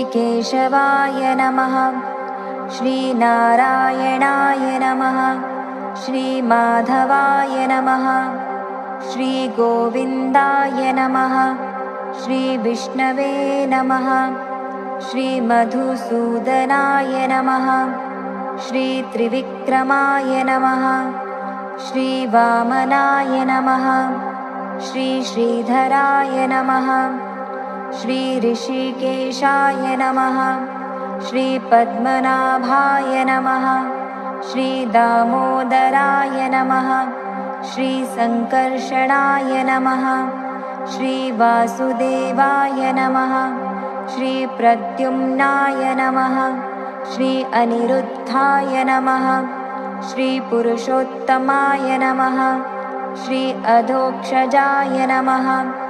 श्रीकेशवाय नमः। श्रीनारायणाय नमः। श्रीमाधवाय नमः। श्रीगोविन्दाय नमः। श्रीविष्णवे नमः। श्रीमधुसूदनाय नमः। श्रीत्रिविक्रमाय नमः। श्रीवामनाय नमः। श्रीश्रीधराय नमः। श्रीऋषिकेशाय नमः। श्रीपद्मनाभाय नमः। श्रीदामोदराय नमः। श्रीसङ्कर्षणाय नमः। श्रीवासुदेवाय नमः। श्रीप्रद्युम्नाय नमः। श्री अनिरुद्धाय नमः। श्रीपुरुषोत्तमाय नमः। श्री अधोक्षजाय नमः।